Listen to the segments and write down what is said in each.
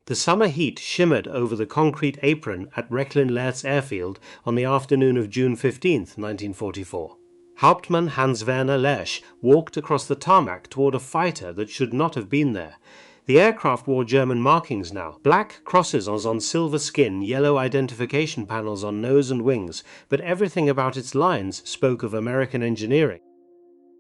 The summer heat shimmered over the concrete apron at Recklinlerz Airfield on the afternoon of June 15, 1944. Hauptmann Hans-Werner Lersch walked across the tarmac toward a fighter that should not have been there. The aircraft wore German markings now, black crosses on silver skin, yellow identification panels on nose and wings, but everything about its lines spoke of American engineering.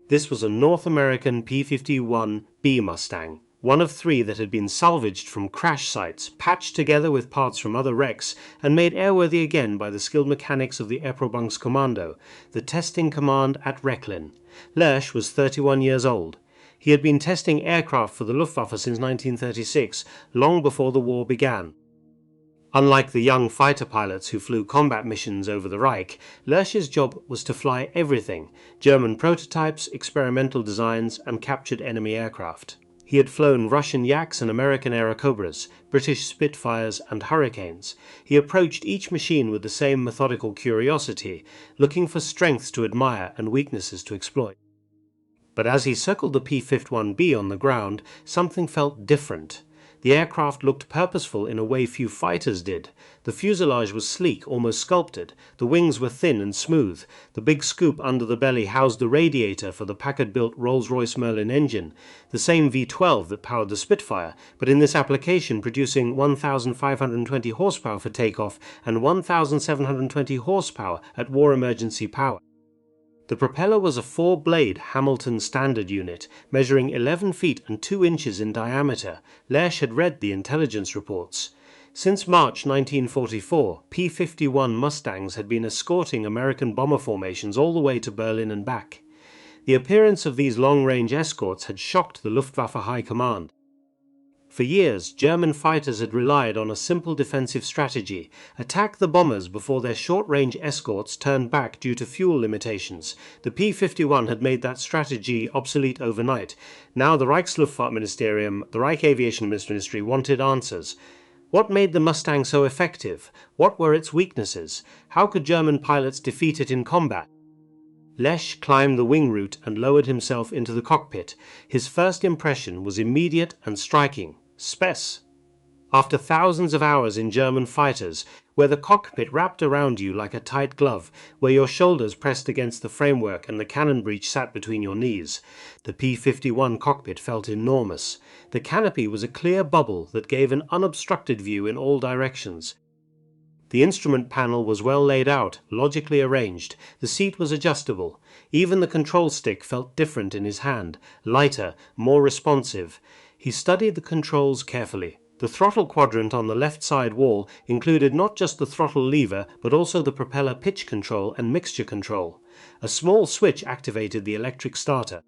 This was a North American P-51B Mustang, one of three that had been salvaged from crash sites, patched together with parts from other wrecks, and made airworthy again by the skilled mechanics of the Erprobungskommando, the testing command at Rechlin. Lersch was 31 years old. He had been testing aircraft for the Luftwaffe since 1936, long before the war began. Unlike the young fighter pilots who flew combat missions over the Reich, Lersch's job was to fly everything: German prototypes, experimental designs, and captured enemy aircraft. He had flown Russian Yaks and American Airacobras, British Spitfires and Hurricanes. He approached each machine with the same methodical curiosity, looking for strengths to admire and weaknesses to exploit. But as he circled the P-51B on the ground, something felt different. The aircraft looked purposeful in a way few fighters did. The fuselage was sleek, almost sculpted. The wings were thin and smooth. The big scoop under the belly housed the radiator for the Packard-built Rolls-Royce Merlin engine, the same V12 that powered the Spitfire, but in this application producing 1,520 horsepower for takeoff and 1,720 horsepower at war emergency power. The propeller was a 4-blade Hamilton Standard unit, measuring 11 feet and 2 inches in diameter. Lersch had read the intelligence reports. Since March 1944, P-51 Mustangs had been escorting American bomber formations all the way to Berlin and back. The appearance of these long-range escorts had shocked the Luftwaffe High Command. For years, German fighters had relied on a simple defensive strategy: attack the bombers before their short-range escorts turned back due to fuel limitations. The P-51 had made that strategy obsolete overnight. Now the Reichsluftfahrtministerium, the Reich Aviation Ministry, wanted answers. What made the Mustang so effective? What were its weaknesses? How could German pilots defeat it in combat? Lersch climbed the wing route and lowered himself into the cockpit. His first impression was immediate and striking. Spess. After thousands of hours in German fighters, where the cockpit wrapped around you like a tight glove, where your shoulders pressed against the framework and the cannon breech sat between your knees, the P-51 cockpit felt enormous. The canopy was a clear bubble that gave an unobstructed view in all directions. The instrument panel was well laid out, logically arranged. The seat was adjustable. Even the control stick felt different in his hand, lighter, more responsive. He studied the controls carefully. The throttle quadrant on the left side wall included not just the throttle lever, but also the propeller pitch control and mixture control. A small switch activated the electric starter.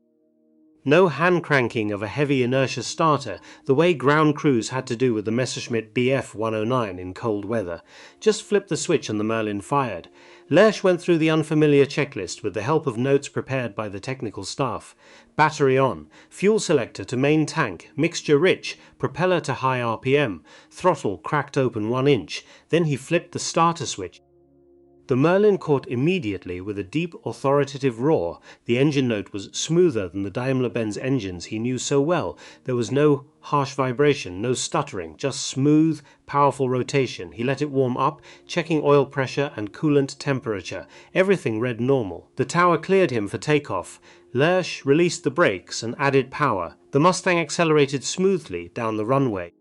No hand cranking of a heavy inertia starter, the way ground crews had to do with the Messerschmitt Bf 109 in cold weather. Just flip the switch and the Merlin fired. Lersch went through the unfamiliar checklist with the help of notes prepared by the technical staff. Battery on, fuel selector to main tank, mixture rich, propeller to high RPM, throttle cracked open 1 inch. Then he flipped the starter switch. The Merlin caught immediately with a deep authoritative roar. The engine note was smoother than the Daimler-Benz engines he knew so well. There was no harsh vibration, no stuttering, just smooth, powerful rotation. He let it warm up, checking oil pressure and coolant temperature. Everything read normal. The tower cleared him for takeoff. Lersch released the brakes and added power. The Mustang accelerated smoothly down the runway.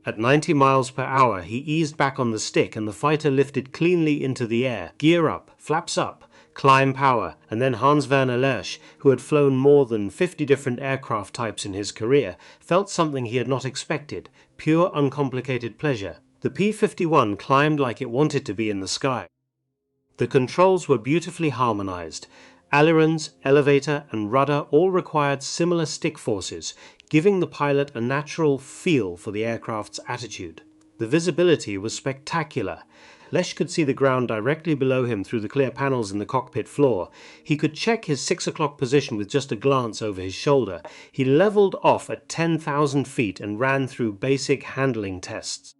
At 90 miles per hour, he eased back on the stick and the fighter lifted cleanly into the air. Gear up, flaps up, climb power, and then Hans-Werner Lersch, who had flown more than 50 different aircraft types in his career, felt something he had not expected: pure, uncomplicated pleasure. The P-51 climbed like it wanted to be in the sky. The controls were beautifully harmonized. Ailerons, elevator, and rudder all required similar stick forces, giving the pilot a natural feel for the aircraft's attitude. The visibility was spectacular. Lersch could see the ground directly below him through the clear panels in the cockpit floor. He could check his 6 o'clock position with just a glance over his shoulder. He leveled off at 10,000 feet and ran through basic handling tests.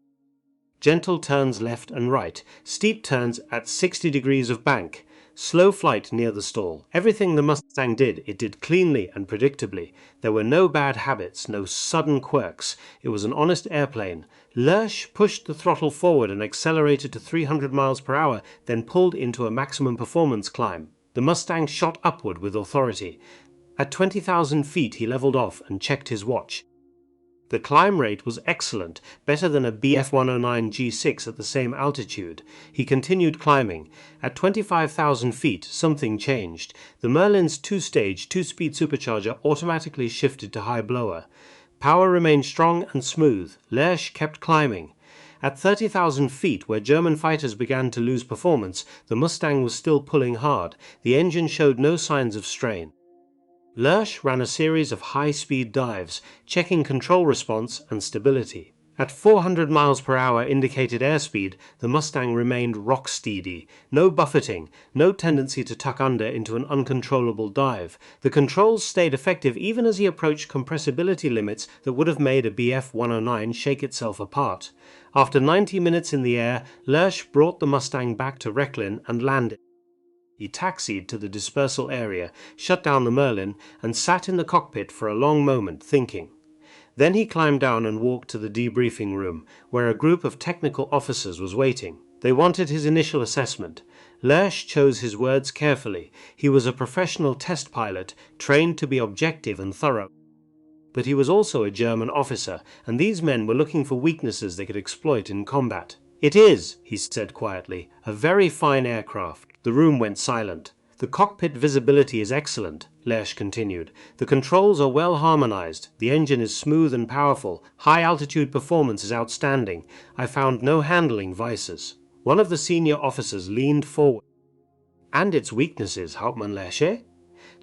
Gentle turns left and right, steep turns at 60 degrees of bank. Slow flight near the stall. Everything the Mustang did, it did cleanly and predictably. There were no bad habits, no sudden quirks. It was an honest airplane. Lersch pushed the throttle forward and accelerated to 300 miles per hour, then pulled into a maximum performance climb. The Mustang shot upward with authority. At 20,000 feet he leveled off and checked his watch. The climb rate was excellent, better than a Bf-109 G6 at the same altitude. He continued climbing. At 25,000 feet, something changed. The Merlin's two-stage, two-speed supercharger automatically shifted to high blower. Power remained strong and smooth. Lersch kept climbing. At 30,000 feet, where German fighters began to lose performance, the Mustang was still pulling hard. The engine showed no signs of strain. Lersch ran a series of high-speed dives, checking control response and stability. At 400 miles per hour indicated airspeed, the Mustang remained rock-steady. No buffeting, no tendency to tuck under into an uncontrollable dive. The controls stayed effective even as he approached compressibility limits that would have made a Bf-109 shake itself apart. After 90 minutes in the air, Lersch brought the Mustang back to Rechlin and landed. He taxied to the dispersal area, shut down the Merlin, and sat in the cockpit for a long moment thinking. Then he climbed down and walked to the debriefing room, where a group of technical officers was waiting. They wanted his initial assessment. Lersch chose his words carefully. He was a professional test pilot, trained to be objective and thorough. But he was also a German officer, and these men were looking for weaknesses they could exploit in combat. "It is," he said quietly, "a very fine aircraft." The room went silent. "The cockpit visibility is excellent," Lersch continued. "The controls are well harmonized. The engine is smooth and powerful. High-altitude performance is outstanding. I found no handling vices." One of the senior officers leaned forward. "And its weaknesses, Hauptmann Lersch, eh?"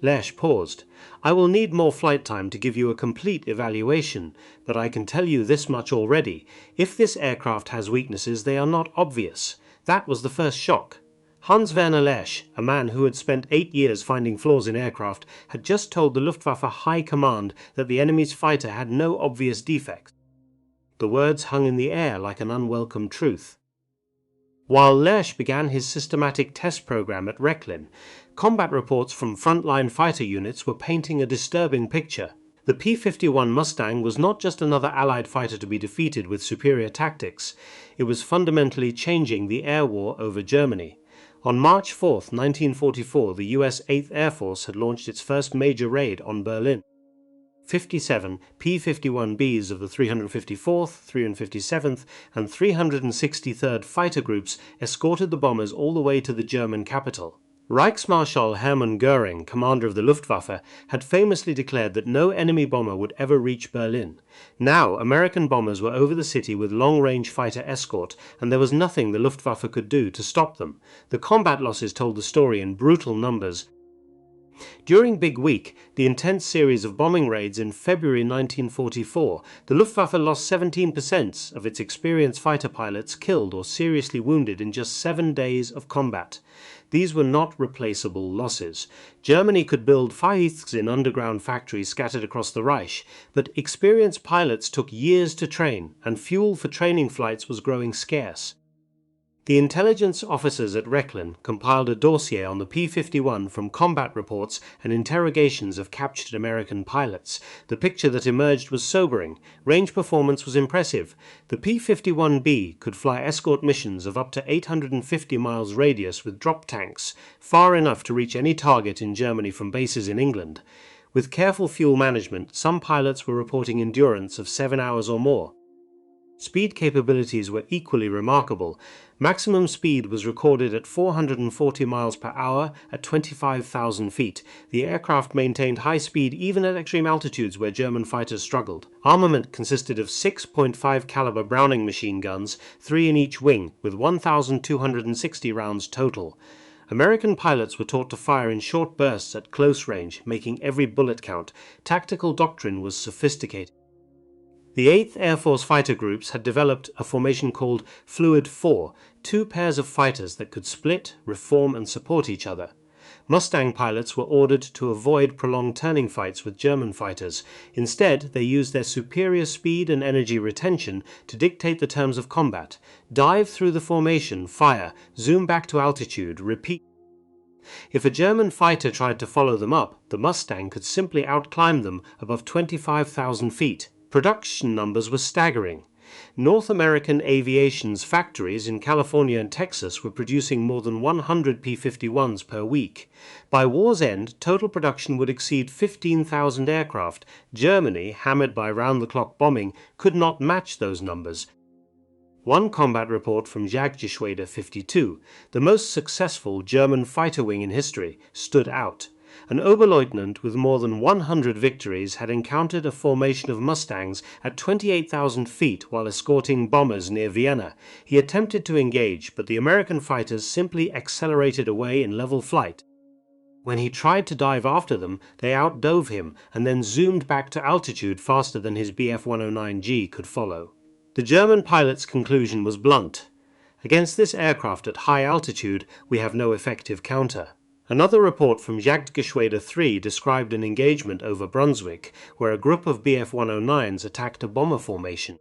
Lersch paused. "I will need more flight time to give you a complete evaluation, but I can tell you this much already. If this aircraft has weaknesses, they are not obvious. That was the first shock." Hans Werner Lersch, a man who had spent 8 years finding flaws in aircraft, had just told the Luftwaffe High Command that the enemy's fighter had no obvious defects. The words hung in the air like an unwelcome truth. While Lersch began his systematic test program at Rechlin, combat reports from frontline fighter units were painting a disturbing picture. The P-51 Mustang was not just another Allied fighter to be defeated with superior tactics. It was fundamentally changing the air war over Germany. On March 4, 1944, the US 8th Air Force had launched its first major raid on Berlin. 57 P-51Bs of the 354th, 357th, and 363rd Fighter Groups escorted the bombers all the way to the German capital. Reichsmarschall Hermann Göring, commander of the Luftwaffe, had famously declared that no enemy bomber would ever reach Berlin. Now, American bombers were over the city with long-range fighter escort, and there was nothing the Luftwaffe could do to stop them. The combat losses told the story in brutal numbers. During Big Week, the intense series of bombing raids in February 1944, the Luftwaffe lost 17% of its experienced fighter pilots killed or seriously wounded in just 7 days of combat. These were not replaceable losses. Germany could build Feichts in underground factories scattered across the Reich, but experienced pilots took years to train, and fuel for training flights was growing scarce. The intelligence officers at Rechlin compiled a dossier on the P-51 from combat reports and interrogations of captured American pilots. The picture that emerged was sobering. Range performance was impressive. The P-51B could fly escort missions of up to 850 miles radius with drop tanks, far enough to reach any target in Germany from bases in England. With careful fuel management, some pilots were reporting endurance of 7 hours or more. Speed capabilities were equally remarkable. Maximum speed was recorded at 440 miles per hour at 25,000 feet. The aircraft maintained high speed even at extreme altitudes where German fighters struggled. Armament consisted of 6.5 caliber Browning machine guns, 3 in each wing, with 1,260 rounds total. American pilots were taught to fire in short bursts at close range, making every bullet count. Tactical doctrine was sophisticated. The 8th Air Force fighter groups had developed a formation called Fluid 4, 2 pairs of fighters that could split, reform, and support each other. Mustang pilots were ordered to avoid prolonged turning fights with German fighters. Instead, they used their superior speed and energy retention to dictate the terms of combat. Dive through the formation, fire, zoom back to altitude, repeat. If a German fighter tried to follow them up, the Mustang could simply outclimb them above 25,000 feet. Production numbers were staggering. North American Aviation's factories in California and Texas were producing more than 100 P-51s per week. By war's end, total production would exceed 15,000 aircraft. Germany, hammered by round-the-clock bombing, could not match those numbers. One combat report from Jagdgeschwader 52, the most successful German fighter wing in history, stood out. An Oberleutnant with more than 100 victories had encountered a formation of Mustangs at 28,000 feet while escorting bombers near Vienna. He attempted to engage, but the American fighters simply accelerated away in level flight. When he tried to dive after them, they outdove him and then zoomed back to altitude faster than his Bf-109G could follow. The German pilot's conclusion was blunt. Against this aircraft at high altitude, we have no effective counter. Another report from Jagdgeschwader 3 described an engagement over Brunswick, where a group of Bf-109s attacked a bomber formation.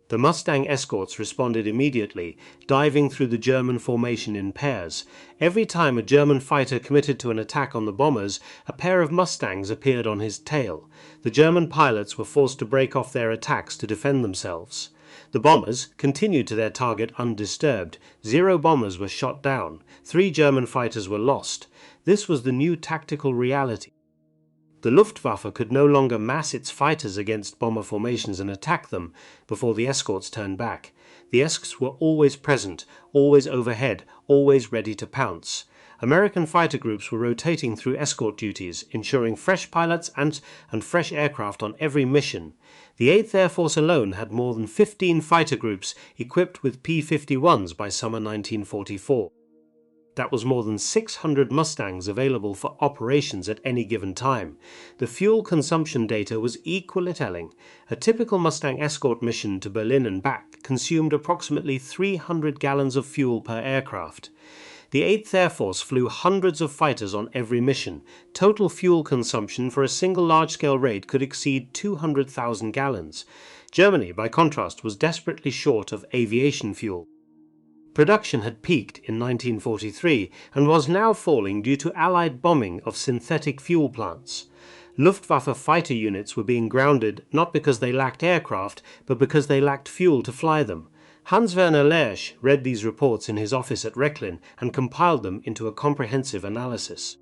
The Mustang escorts responded immediately, diving through the German formation in pairs. Every time a German fighter committed to an attack on the bombers, a pair of Mustangs appeared on his tail. The German pilots were forced to break off their attacks to defend themselves. The bombers continued to their target undisturbed. 0 bombers were shot down. 3 German fighters were lost. This was the new tactical reality. The Luftwaffe could no longer mass its fighters against bomber formations and attack them before the escorts turned back. The escorts were always present, always overhead, always ready to pounce. American fighter groups were rotating through escort duties, ensuring fresh pilots and fresh aircraft on every mission. The 8th Air Force alone had more than 15 fighter groups equipped with P-51s by summer 1944. That was more than 600 Mustangs available for operations at any given time. The fuel consumption data was equally telling. A typical Mustang escort mission to Berlin and back consumed approximately 300 gallons of fuel per aircraft. The 8th Air Force flew hundreds of fighters on every mission. Total fuel consumption for a single large-scale raid could exceed 200,000 gallons. Germany, by contrast, was desperately short of aviation fuel. Production had peaked in 1943 and was now falling due to Allied bombing of synthetic fuel plants. Luftwaffe fighter units were being grounded not because they lacked aircraft, but because they lacked fuel to fly them. Hans-Werner Lersch read these reports in his office at Rechlin and compiled them into a comprehensive analysis.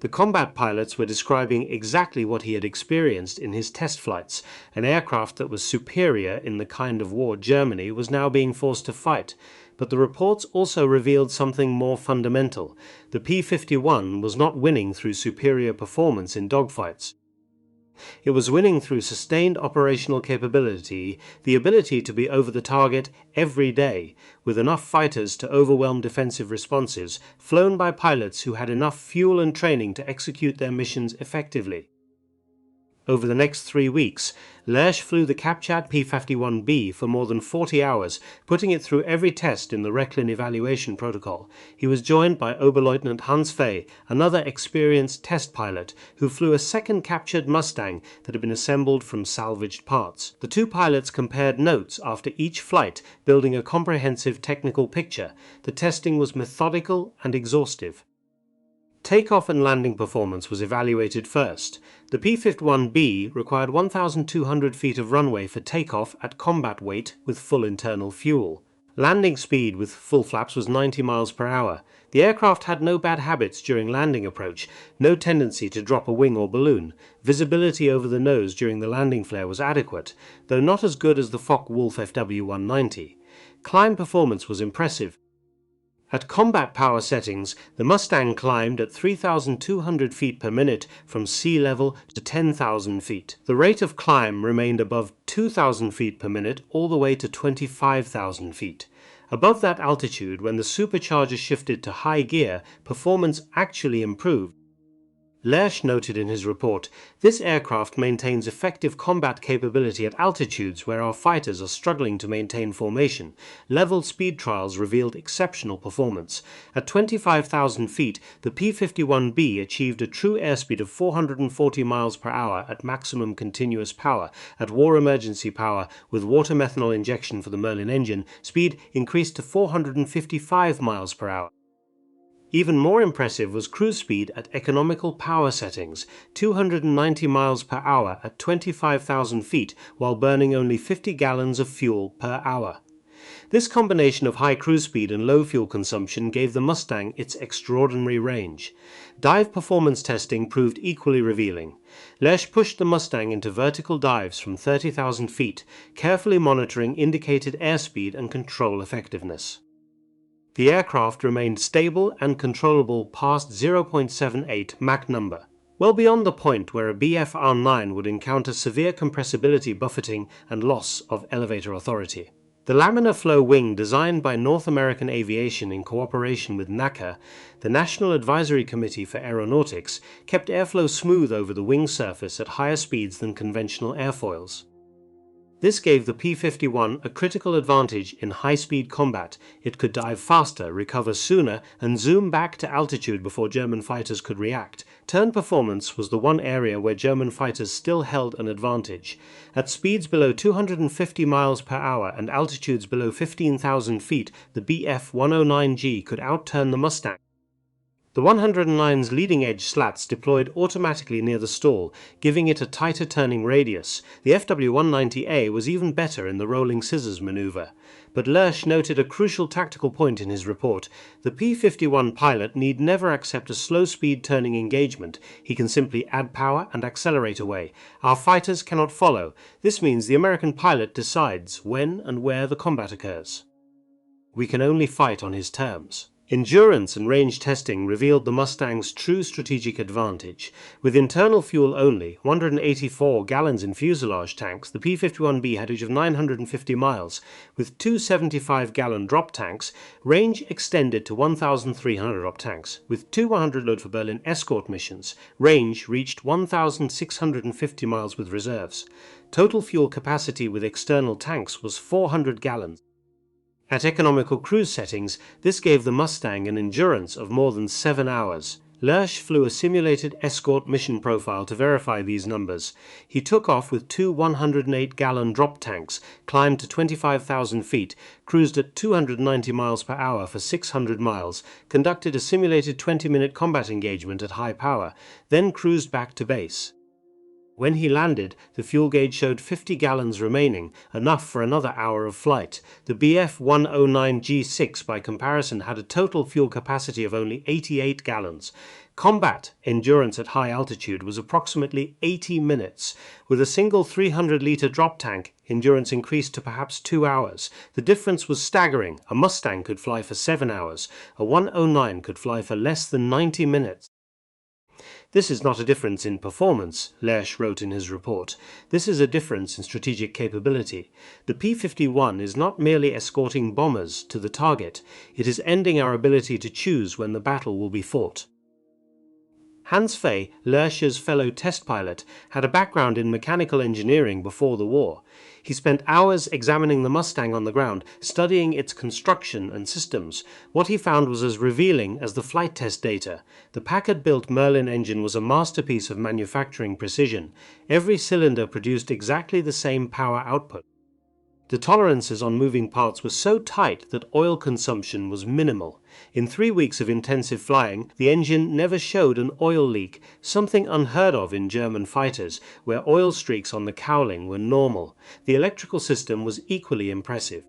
The combat pilots were describing exactly what he had experienced in his test flights. An aircraft that was superior in the kind of war Germany was now being forced to fight. But the reports also revealed something more fundamental. The P-51 was not winning through superior performance in dogfights. It was winning through sustained operational capability, the ability to be over the target every day, with enough fighters to overwhelm defensive responses, flown by pilots who had enough fuel and training to execute their missions effectively. Over the next 3 weeks, Lersch flew the captured P-51B for more than 40 hours, putting it through every test in the Rechlin evaluation protocol. He was joined by Oberleutnant Hans Fay, another experienced test pilot, who flew a second captured Mustang that had been assembled from salvaged parts. The 2 pilots compared notes after each flight, building a comprehensive technical picture. The testing was methodical and exhaustive. Takeoff and landing performance was evaluated first. The P-51B required 1,200 feet of runway for takeoff at combat weight with full internal fuel. Landing speed with full flaps was 90 miles per hour. The aircraft had no bad habits during landing approach, no tendency to drop a wing or balloon. Visibility over the nose during the landing flare was adequate, though not as good as the Focke-Wulf FW-190. Climb performance was impressive. At combat power settings, the Mustang climbed at 3,200 feet per minute from sea level to 10,000 feet. The rate of climb remained above 2,000 feet per minute all the way to 25,000 feet. Above that altitude, when the supercharger shifted to high gear, performance actually improved. Lersch noted in his report, "This aircraft maintains effective combat capability at altitudes where our fighters are struggling to maintain formation. Level speed trials revealed exceptional performance. At 25,000 feet, the P-51B achieved a true airspeed of 440 miles per hour at maximum continuous power. At war emergency power, with water methanol injection for the Merlin engine, speed increased to 455 miles per hour. Even more impressive was cruise speed at economical power settings, 290 miles per hour at 25,000 feet while burning only 50 gallons of fuel per hour. This combination of high cruise speed and low fuel consumption gave the Mustang its extraordinary range. Dive performance testing proved equally revealing. Lersch pushed the Mustang into vertical dives from 30,000 feet, carefully monitoring indicated airspeed and control effectiveness. The aircraft remained stable and controllable past 0.78 Mach number, well beyond the point where a BFR-9 would encounter severe compressibility buffeting and loss of elevator authority. The laminar flow wing designed by North American Aviation in cooperation with NACA, the National Advisory Committee for Aeronautics, kept airflow smooth over the wing surface at higher speeds than conventional airfoils. This gave the P-51 a critical advantage in high-speed combat. It could dive faster, recover sooner, and zoom back to altitude before German fighters could react. Turn performance was the one area where German fighters still held an advantage. At speeds below 250 miles per hour and altitudes below 15,000 feet, the Bf-109G could outturn the Mustang. The 109's leading-edge slats deployed automatically near the stall, giving it a tighter turning radius. The FW-190A was even better in the rolling scissors maneuver. But Lersch noted a crucial tactical point in his report. The P-51 pilot need never accept a slow-speed turning engagement. He can simply add power and accelerate away. Our fighters cannot follow. This means the American pilot decides when and where the combat occurs. We can only fight on his terms. Endurance and range testing revealed the Mustang's true strategic advantage. With internal fuel only, 184 gallons in fuselage tanks, the P-51B had a range of 950 miles. With two 75-gallon drop tanks, range extended to 1,300 op tanks. With two 100 load for Berlin escort missions, range reached 1,650 miles with reserves. Total fuel capacity with external tanks was 400 gallons. At economical cruise settings, this gave the Mustang an endurance of more than 7 hours. Lersch flew a simulated escort mission profile to verify these numbers. He took off with two 108-gallon drop tanks, climbed to 25,000 feet, cruised at 290 miles per hour for 600 miles, conducted a simulated 20-minute combat engagement at high power, then cruised back to base. When he landed, the fuel gauge showed 50 gallons remaining, enough for another hour of flight. The Bf-109G6 by comparison had a total fuel capacity of only 88 gallons. Combat endurance at high altitude was approximately 80 minutes. With a single 300-litre drop tank, endurance increased to perhaps 2 hours. The difference was staggering. A Mustang could fly for 7 hours. A 109 could fly for less than 90 minutes. This is not a difference in performance, Lersch wrote in his report. This is a difference in strategic capability. The P-51 is not merely escorting bombers to the target. It is ending our ability to choose when the battle will be fought. Hans Fay, Lersch's fellow test pilot, had a background in mechanical engineering before the war. He spent hours examining the Mustang on the ground, studying its construction and systems. What he found was as revealing as the flight test data. The Packard-built Merlin engine was a masterpiece of manufacturing precision. Every cylinder produced exactly the same power output. The tolerances on moving parts were so tight that oil consumption was minimal. In 3 weeks of intensive flying, the engine never showed an oil leak, something unheard of in German fighters, where oil streaks on the cowling were normal. The electrical system was equally impressive.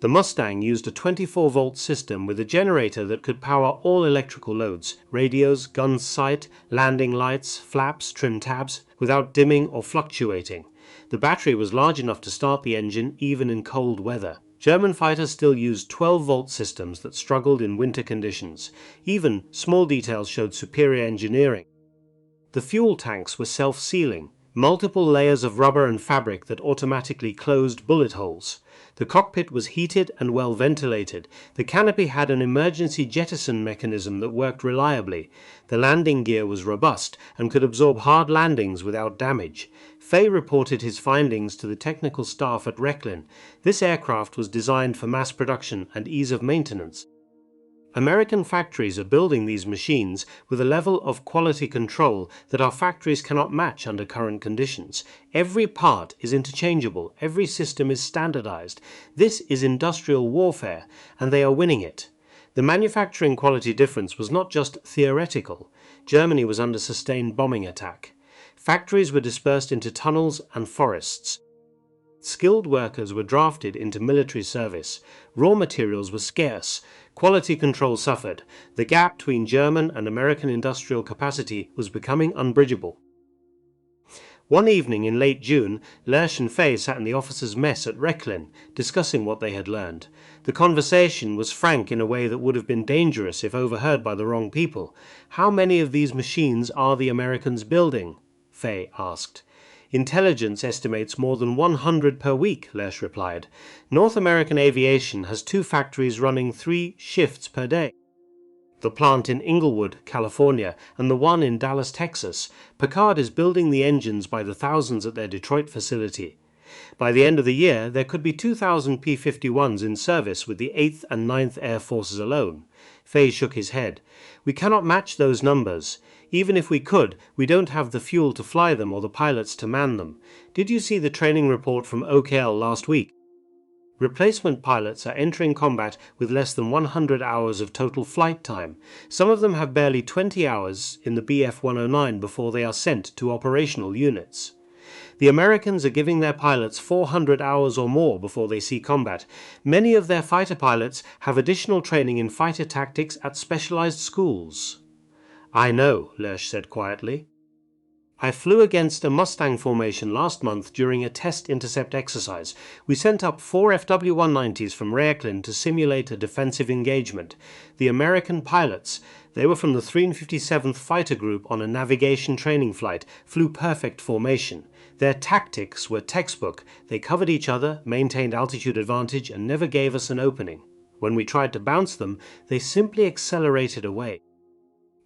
The Mustang used a 24-volt system with a generator that could power all electrical loads, radios, gun sight, landing lights, flaps, trim tabs, without dimming or fluctuating. The battery was large enough to start the engine even in cold weather. German fighters still used 12-volt systems that struggled in winter conditions. Even small details showed superior engineering. The fuel tanks were self-sealing, multiple layers of rubber and fabric that automatically closed bullet holes. The cockpit was heated and well ventilated. The canopy had an emergency jettison mechanism that worked reliably. The landing gear was robust and could absorb hard landings without damage. Fay reported his findings to the technical staff at Rechlin. This aircraft was designed for mass production and ease of maintenance. American factories are building these machines with a level of quality control that our factories cannot match under current conditions. Every part is interchangeable, every system is standardized. This is industrial warfare, and they are winning it. The manufacturing quality difference was not just theoretical. Germany was under sustained bombing attack. Factories were dispersed into tunnels and forests. Skilled workers were drafted into military service. Raw materials were scarce. Quality control suffered. The gap between German and American industrial capacity was becoming unbridgeable. One evening in late June, Lersch and Fay sat in the officers' mess at Rechlin, discussing what they had learned. The conversation was frank in a way that would have been dangerous if overheard by the wrong people. "How many of these machines are the Americans building?" Fay asked. "Intelligence estimates more than 100 per week," Lersch replied. "North American aviation has 2 factories running 3 shifts per day. The plant in Inglewood, California, and the one in Dallas, Texas. Packard is building the engines by the thousands at their Detroit facility. By the end of the year, there could be 2,000 P-51s in service with the 8th and 9th Air Forces alone." Fay shook his head. "We cannot match those numbers. Even if we could, we don't have the fuel to fly them or the pilots to man them. Did you see the training report from OKL last week? Replacement pilots are entering combat with less than 100 hours of total flight time. Some of them have barely 20 hours in the Bf-109 before they are sent to operational units. The Americans are giving their pilots 400 hours or more before they see combat. Many of their fighter pilots have additional training in fighter tactics at specialized schools." "I know," Lersch said quietly. "I flew against a Mustang formation last month during a test intercept exercise. We sent up 4 FW-190s from Rechlin to simulate a defensive engagement. The American pilots, they were from the 357th Fighter Group on a navigation training flight, flew perfect formation. Their tactics were textbook. They covered each other, maintained altitude advantage, and never gave us an opening. When we tried to bounce them, they simply accelerated away.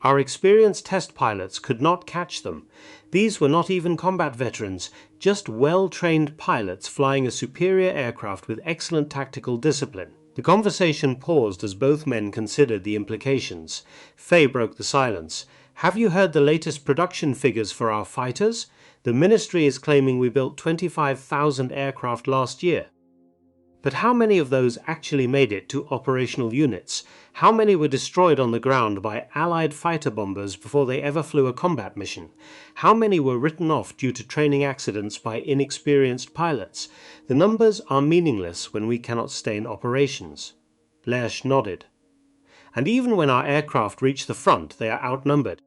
Our experienced test pilots could not catch them. These were not even combat veterans, just well-trained pilots flying a superior aircraft with excellent tactical discipline." The conversation paused as both men considered the implications. Fay broke the silence. "Have you heard the latest production figures for our fighters? The ministry is claiming we built 25,000 aircraft last year. But how many of those actually made it to operational units? How many were destroyed on the ground by Allied fighter bombers before they ever flew a combat mission? How many were written off due to training accidents by inexperienced pilots? The numbers are meaningless when we cannot stay in operations." Lersch nodded. "And even when our aircraft reach the front, they are outnumbered.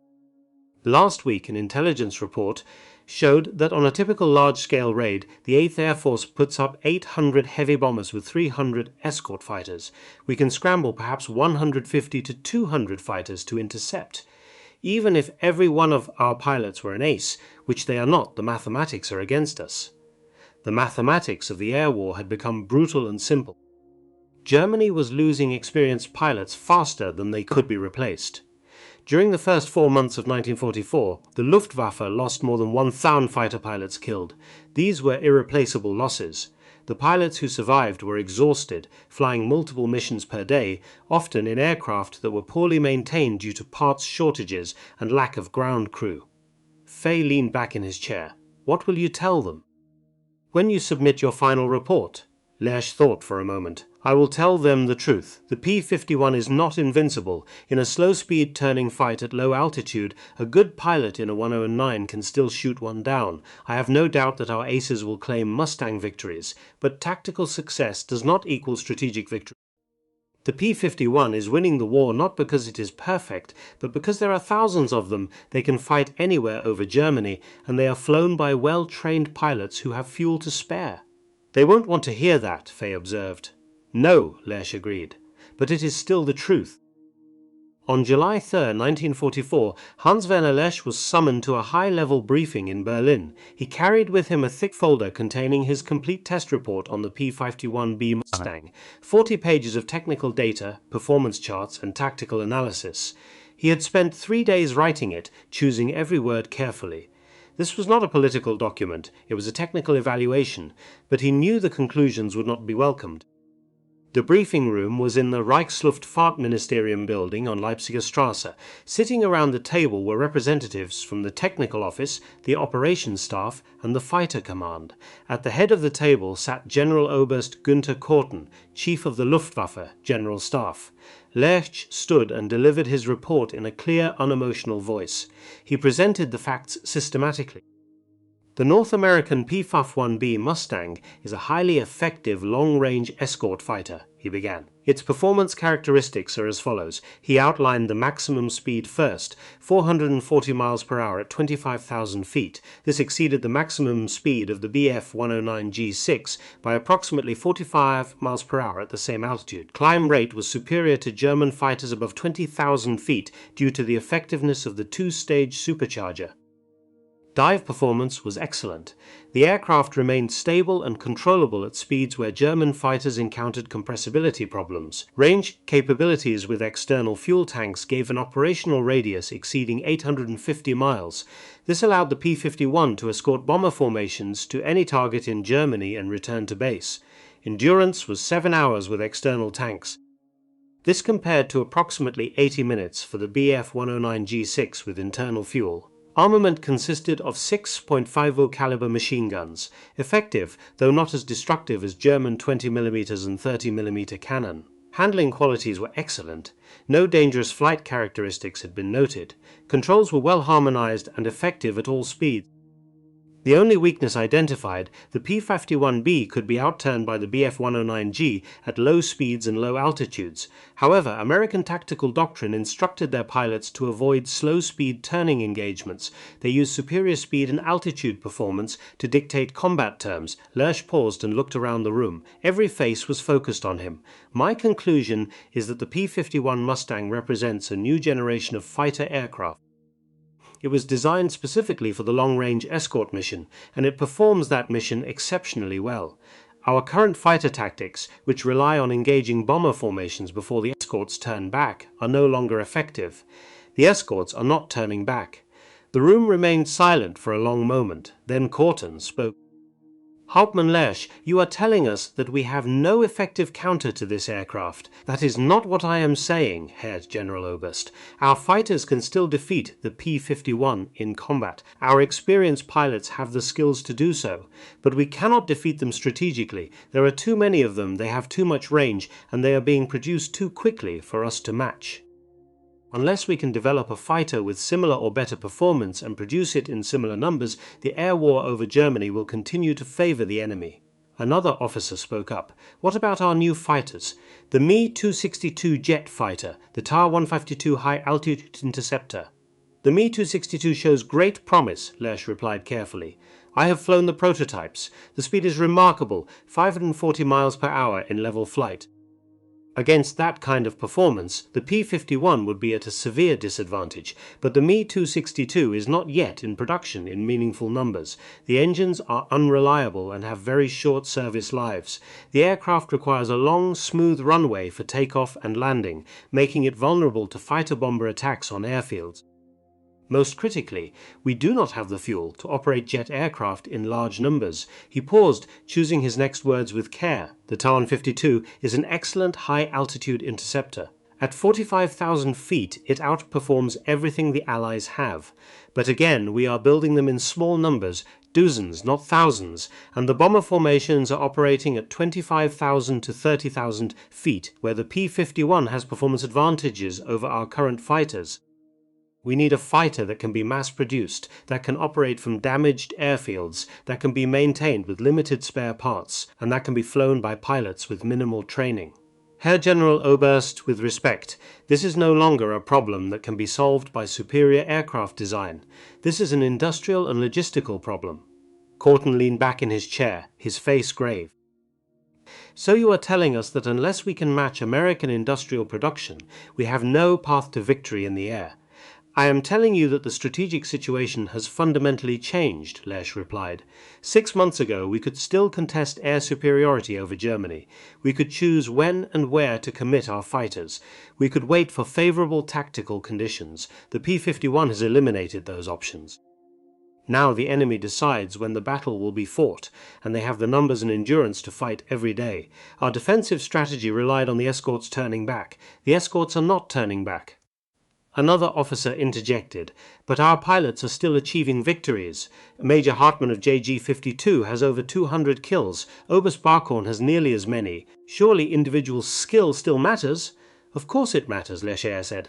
Last week an intelligence report showed that on a typical large-scale raid, the 8th Air Force puts up 800 heavy bombers with 300 escort fighters. We can scramble perhaps 150 to 200 fighters to intercept. Even if every one of our pilots were an ace, which they are not, the mathematics are against us." The mathematics of the air war had become brutal and simple. Germany was losing experienced pilots faster than they could be replaced. During the first 4 months of 1944, the Luftwaffe lost more than 1,000 fighter pilots killed. These were irreplaceable losses. The pilots who survived were exhausted, flying multiple missions per day, often in aircraft that were poorly maintained due to parts shortages and lack of ground crew. Fay leaned back in his chair. "What will you tell them?" "When you submit your final report." Lersch thought for a moment. "I will tell them the truth. The P-51 is not invincible. In a slow-speed turning fight at low altitude, a good pilot in a 109 can still shoot one down. I have no doubt that our aces will claim Mustang victories, but tactical success does not equal strategic victory. The P-51 is winning the war not because it is perfect, but because there are thousands of them. They can fight anywhere over Germany, and they are flown by well-trained pilots who have fuel to spare." "They won't want to hear that," Fay observed. "No," Lersch agreed, "but it is still the truth." On July 3, 1944, Hans-Werner Lersch was summoned to a high-level briefing in Berlin. He carried with him a thick folder containing his complete test report on the P-51B Mustang, 40 pages of technical data, performance charts, and tactical analysis. He had spent 3 days writing it, choosing every word carefully. This was not a political document, it was a technical evaluation, but he knew the conclusions would not be welcomed. The briefing room was in the Reichsluftfahrtministerium building on Leipziger Straße. Sitting around the table were representatives from the technical office, the operations staff, and the fighter command. At the head of the table sat General Oberst Günther Korten, Chief of the Luftwaffe, General Staff. Lerch stood and delivered his report in a clear, unemotional voice. He presented the facts systematically. The North American P-51B Mustang is a highly effective long-range escort fighter, he began. Its performance characteristics are as follows. He outlined the maximum speed first, 440 miles per hour at 25,000 feet. This exceeded the maximum speed of the Bf-109G6 by approximately 45 miles per hour at the same altitude. Climb rate was superior to German fighters above 20,000 feet due to the effectiveness of the two-stage supercharger. Dive performance was excellent. The aircraft remained stable and controllable at speeds where German fighters encountered compressibility problems. Range capabilities with external fuel tanks gave an operational radius exceeding 850 miles. This allowed the P-51 to escort bomber formations to any target in Germany and return to base. Endurance was 7 hours with external tanks. This compared to approximately 80 minutes for the Bf-109G6 with internal fuel. Armament consisted of 6.50 caliber machine guns, effective though not as destructive as German 20mm and 30mm cannon. Handling qualities were excellent. No dangerous flight characteristics had been noted. Controls were well harmonized and effective at all speeds. The only weakness identified, the P-51B could be outturned by the Bf-109G at low speeds and low altitudes. However, American tactical doctrine instructed their pilots to avoid slow-speed turning engagements. They used superior speed and altitude performance to dictate combat terms. Lerch paused and looked around the room. Every face was focused on him. My conclusion is that the P-51 Mustang represents a new generation of fighter aircraft. It was designed specifically for the long-range escort mission, and it performs that mission exceptionally well. Our current fighter tactics, which rely on engaging bomber formations before the escorts turn back, are no longer effective. The escorts are not turning back. The room remained silent for a long moment. Then Korten spoke. Hauptmann Lerch, you are telling us that we have no effective counter to this aircraft. That is not what I am saying, Herr General Oberst. Our fighters can still defeat the P-51 in combat. Our experienced pilots have the skills to do so. But we cannot defeat them strategically. There are too many of them, they have too much range, and they are being produced too quickly for us to match. Unless we can develop a fighter with similar or better performance and produce it in similar numbers, the air war over Germany will continue to favor the enemy. Another officer spoke up. What about our new fighters? The Me-262 jet fighter, the Ta-152 high-altitude interceptor. The Me-262 shows great promise, Lerch replied carefully. I have flown the prototypes. The speed is remarkable, 540 miles per hour in level flight. Against that kind of performance, the P-51 would be at a severe disadvantage, but the Me-262 is not yet in production in meaningful numbers. The engines are unreliable and have very short service lives. The aircraft requires a long, smooth runway for takeoff and landing, making it vulnerable to fighter-bomber attacks on airfields. Most critically, we do not have the fuel to operate jet aircraft in large numbers. He paused, choosing his next words with care. The Ta-152 is an excellent high-altitude interceptor. At 45,000 feet, it outperforms everything the Allies have. But again, we are building them in small numbers, dozens, not thousands, and the bomber formations are operating at 25,000 to 30,000 feet, where the P-51 has performance advantages over our current fighters. We need a fighter that can be mass-produced, that can operate from damaged airfields, that can be maintained with limited spare parts, and that can be flown by pilots with minimal training. Herr General Oberst, with respect, this is no longer a problem that can be solved by superior aircraft design. This is an industrial and logistical problem. Korten leaned back in his chair, his face grave. So you are telling us that unless we can match American industrial production, we have no path to victory in the air. I am telling you that the strategic situation has fundamentally changed, Lerch replied. 6 months ago we could still contest air superiority over Germany. We could choose when and where to commit our fighters. We could wait for favorable tactical conditions. The P-51 has eliminated those options. Now the enemy decides when the battle will be fought, and they have the numbers and endurance to fight every day. Our defensive strategy relied on the escorts turning back. The escorts are not turning back." Another officer interjected, "But our pilots are still achieving victories. Major Hartmann of JG-52 has over 200 kills. Oberst Barkhorn has nearly as many. Surely individual skill still matters?" "Of course it matters," Lecher said.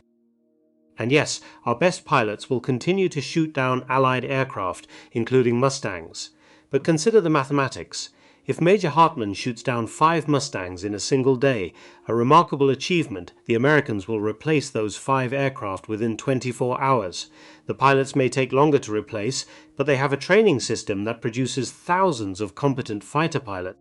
"And yes, our best pilots will continue to shoot down Allied aircraft, including Mustangs. But consider the mathematics. If Major Hartmann shoots down 5 Mustangs in a single day, a remarkable achievement, the Americans will replace those 5 aircraft within 24 hours. The pilots may take longer to replace, but they have a training system that produces thousands of competent fighter pilots.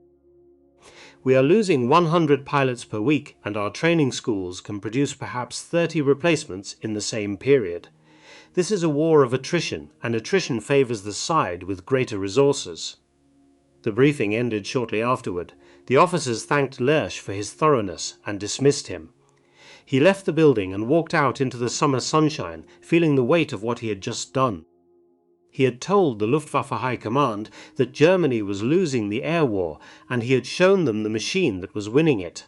We are losing 100 pilots per week, and our training schools can produce perhaps 30 replacements in the same period. This is a war of attrition, and attrition favors the side with greater resources." The briefing ended shortly afterward. The officers thanked Lersch for his thoroughness and dismissed him. He left the building and walked out into the summer sunshine, feeling the weight of what he had just done. He had told the Luftwaffe High Command that Germany was losing the air war, and he had shown them the machine that was winning it.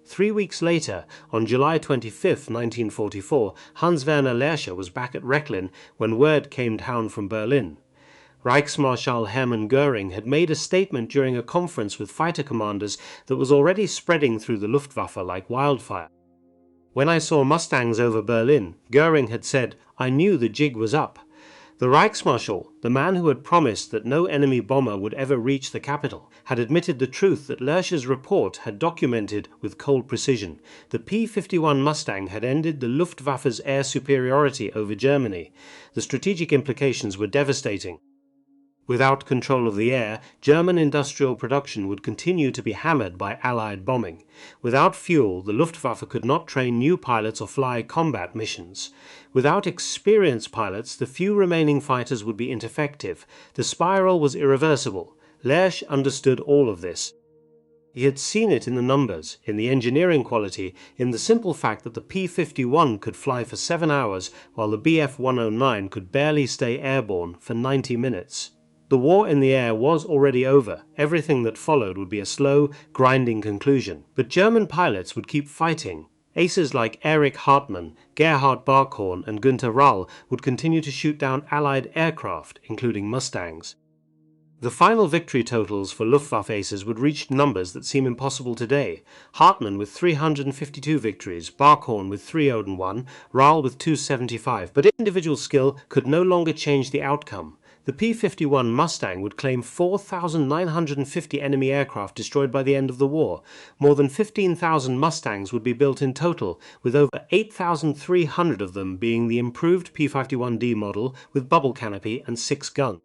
3 weeks later, on July 25, 1944, Hans-Werner Lercher was back at Rechlin when word came down from Berlin. Reichsmarschall Hermann Göring had made a statement during a conference with fighter commanders that was already spreading through the Luftwaffe like wildfire. "When I saw Mustangs over Berlin," Göring had said, "I knew the jig was up." The Reichsmarschall, the man who had promised that no enemy bomber would ever reach the capital, had admitted the truth that Lercher's report had documented with cold precision. The P-51 Mustang had ended the Luftwaffe's air superiority over Germany. The strategic implications were devastating. Without control of the air, German industrial production would continue to be hammered by Allied bombing. Without fuel, the Luftwaffe could not train new pilots or fly combat missions. Without experienced pilots, the few remaining fighters would be ineffective. The spiral was irreversible. Lersch understood all of this. He had seen it in the numbers, in the engineering quality, in the simple fact that the P-51 could fly for 7 hours while the Bf-109 could barely stay airborne for 90 minutes. The war in the air was already over. Everything that followed would be a slow, grinding conclusion. But German pilots would keep fighting. Aces like Erich Hartmann, Gerhard Barkhorn, and Günther Rall would continue to shoot down Allied aircraft, including Mustangs. The final victory totals for Luftwaffe aces would reach numbers that seem impossible today. Hartmann with 352 victories, Barkhorn with 301, Rall with 275. But individual skill could no longer change the outcome. The P-51 Mustang would claim 4,950 enemy aircraft destroyed by the end of the war. More than 15,000 Mustangs would be built in total, with over 8,300 of them being the improved P-51D model with bubble canopy and 6 guns.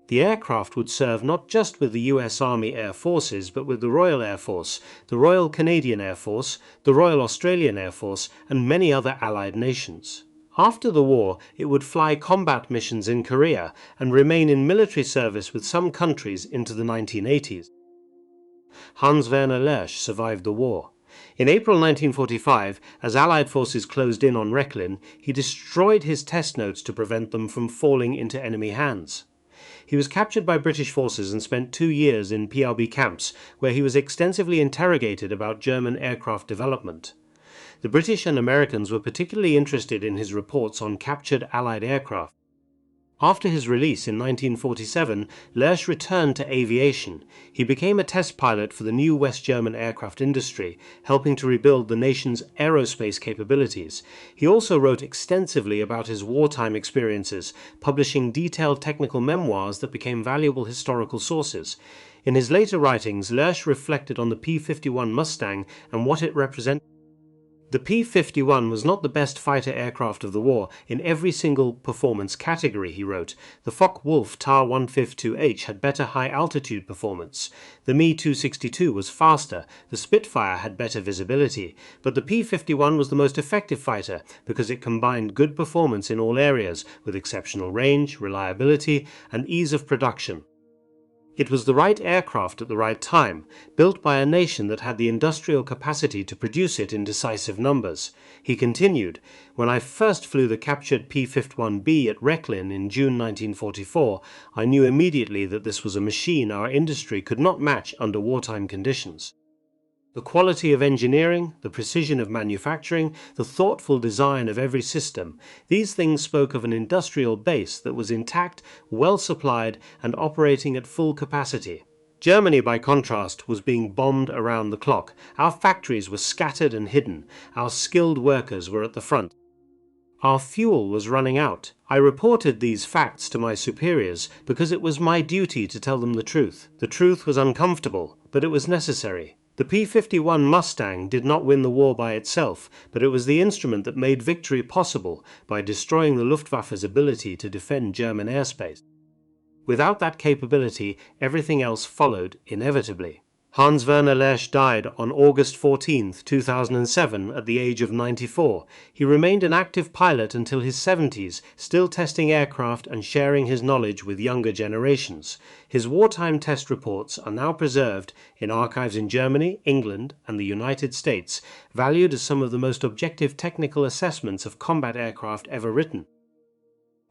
The aircraft would serve not just with the US Army Air Forces, but with the Royal Air Force, the Royal Canadian Air Force, the Royal Australian Air Force, and many other Allied nations. After the war, it would fly combat missions in Korea and remain in military service with some countries into the 1980s. Hans-Werner Lersch survived the war. In April 1945, as Allied forces closed in on Rechlin, he destroyed his test notes to prevent them from falling into enemy hands. He was captured by British forces and spent 2 years in PRB camps, where he was extensively interrogated about German aircraft development. The British and Americans were particularly interested in his reports on captured Allied aircraft. After his release in 1947, Lersch returned to aviation. He became a test pilot for the new West German aircraft industry, helping to rebuild the nation's aerospace capabilities. He also wrote extensively about his wartime experiences, publishing detailed technical memoirs that became valuable historical sources. In his later writings, Lersch reflected on the P-51 Mustang and what it represented. The P-51 was not the best fighter aircraft of the war in every single performance category, he wrote. The Focke-Wulf TAR-152H had better high-altitude performance. The Me-262 was faster. The Spitfire had better visibility. But the P-51 was the most effective fighter because it combined good performance in all areas with exceptional range, reliability, and ease of production. It was the right aircraft at the right time, built by a nation that had the industrial capacity to produce it in decisive numbers. He continued, "When I first flew the captured P-51B at Rechlin in June 1944, I knew immediately that this was a machine our industry could not match under wartime conditions. The quality of engineering, the precision of manufacturing, the thoughtful design of every system, these things spoke of an industrial base that was intact, well supplied, and operating at full capacity. Germany, by contrast, was being bombed around the clock. Our factories were scattered and hidden. Our skilled workers were at the front. Our fuel was running out. I reported these facts to my superiors because it was my duty to tell them the truth. The truth was uncomfortable, but it was necessary. The P-51 Mustang did not win the war by itself, but it was the instrument that made victory possible by destroying the Luftwaffe's ability to defend German airspace. Without that capability, everything else followed inevitably." Hans Werner Lersch died on August 14, 2007, at the age of 94. He remained an active pilot until his 70s, still testing aircraft and sharing his knowledge with younger generations. His wartime test reports are now preserved in archives in Germany, England, and the United States, valued as some of the most objective technical assessments of combat aircraft ever written.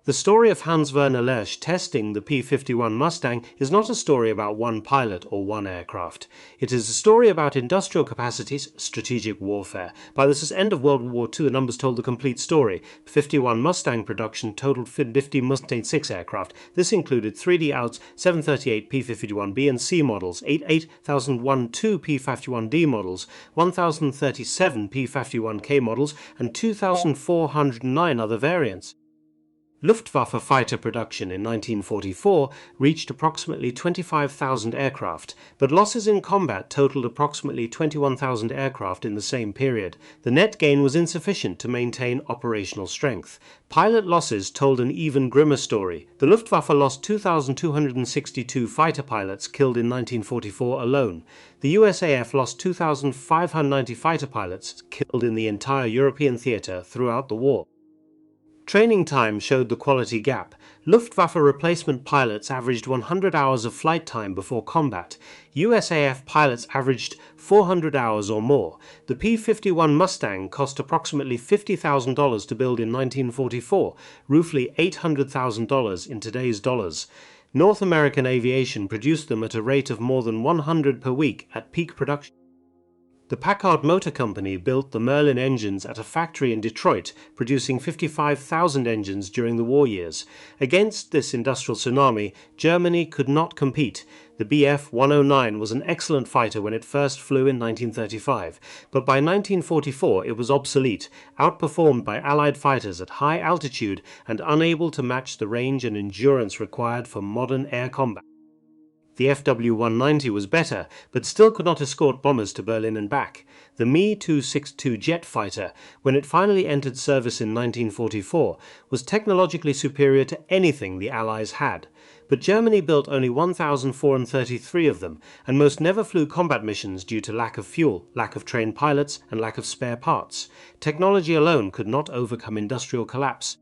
The story of Hans Werner Lersch testing the P-51 Mustang is not a story about one pilot or one aircraft. It is a story about industrial capacities, strategic warfare. By the end of World War II, the numbers told the complete story. 51 Mustang production totaled 50 Mustang 6 aircraft. This included 3D Outs, 738 P-51B and C models, 8001-2 P-51D models, 1037 P-51K models, and 2409 other variants. Luftwaffe fighter production in 1944 reached approximately 25,000 aircraft, but losses in combat totaled approximately 21,000 aircraft in the same period. The net gain was insufficient to maintain operational strength. Pilot losses told an even grimmer story. The Luftwaffe lost 2,262 fighter pilots killed in 1944 alone. The USAF lost 2,590 fighter pilots killed in the entire European theater throughout the war. Training time showed the quality gap. Luftwaffe replacement pilots averaged 100 hours of flight time before combat. USAF pilots averaged 400 hours or more. The P-51 Mustang cost approximately $50,000 to build in 1944, roughly $800,000 in today's dollars. North American Aviation produced them at a rate of more than 100 per week at peak production. The Packard Motor Company built the Merlin engines at a factory in Detroit, producing 55,000 engines during the war years. Against this industrial tsunami, Germany could not compete. The Bf-109 was an excellent fighter when it first flew in 1935, but by 1944 it was obsolete, outperformed by Allied fighters at high altitude and unable to match the range and endurance required for modern air combat. The FW-190 was better, but still could not escort bombers to Berlin and back. The Me-262 jet fighter, when it finally entered service in 1944, was technologically superior to anything the Allies had. But Germany built only 1,433 of them, and most never flew combat missions due to lack of fuel, lack of trained pilots, and lack of spare parts. Technology alone could not overcome industrial collapse.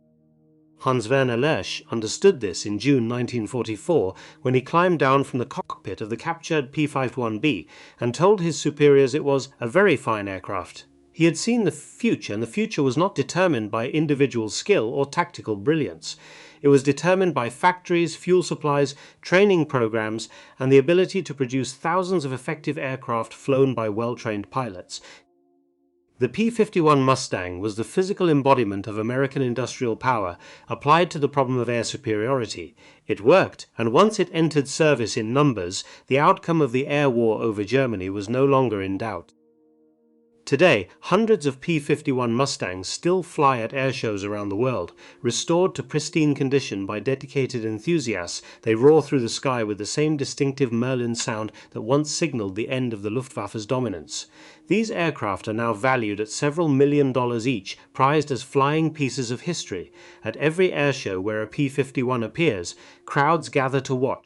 Hans Werner Lersch understood this in June 1944 when he climbed down from the cockpit of the captured P-51B and told his superiors it was a very fine aircraft. He had seen the future, and the future was not determined by individual skill or tactical brilliance. It was determined by factories, fuel supplies, training programs, and the ability to produce thousands of effective aircraft flown by well-trained pilots. The P-51 Mustang was the physical embodiment of American industrial power applied to the problem of air superiority. It worked, and once it entered service in numbers, the outcome of the air war over Germany was no longer in doubt. Today, hundreds of P-51 Mustangs still fly at air shows around the world. Restored to pristine condition by dedicated enthusiasts, they roar through the sky with the same distinctive Merlin sound that once signaled the end of the Luftwaffe's dominance. These aircraft are now valued at several $1 million each, prized as flying pieces of history. At every air show where a P-51 appears, crowds gather to watch.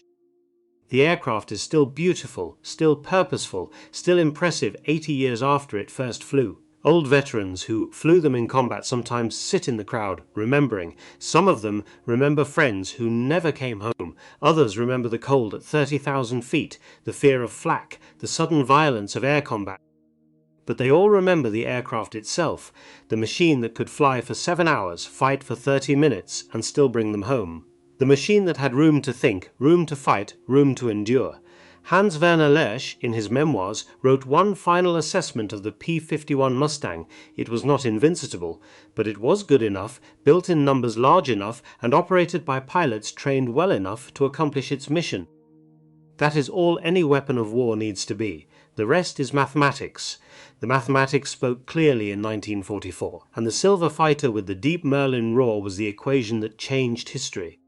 The aircraft is still beautiful, still purposeful, still impressive 80 years after it first flew. Old veterans who flew them in combat sometimes sit in the crowd, remembering. Some of them remember friends who never came home. Others remember the cold at 30,000 feet, the fear of flak, the sudden violence of air combat. But they all remember the aircraft itself, the machine that could fly for 7 hours, fight for 30 minutes, and still bring them home. The machine that had room to think, room to fight, room to endure. Hans Werner Lersch, in his memoirs, wrote one final assessment of the P-51 Mustang. It was not invincible, but it was good enough, built in numbers large enough, and operated by pilots trained well enough to accomplish its mission. That is all any weapon of war needs to be. The rest is mathematics. The mathematics spoke clearly in 1944, and the silver fighter with the deep Merlin roar was the equation that changed history.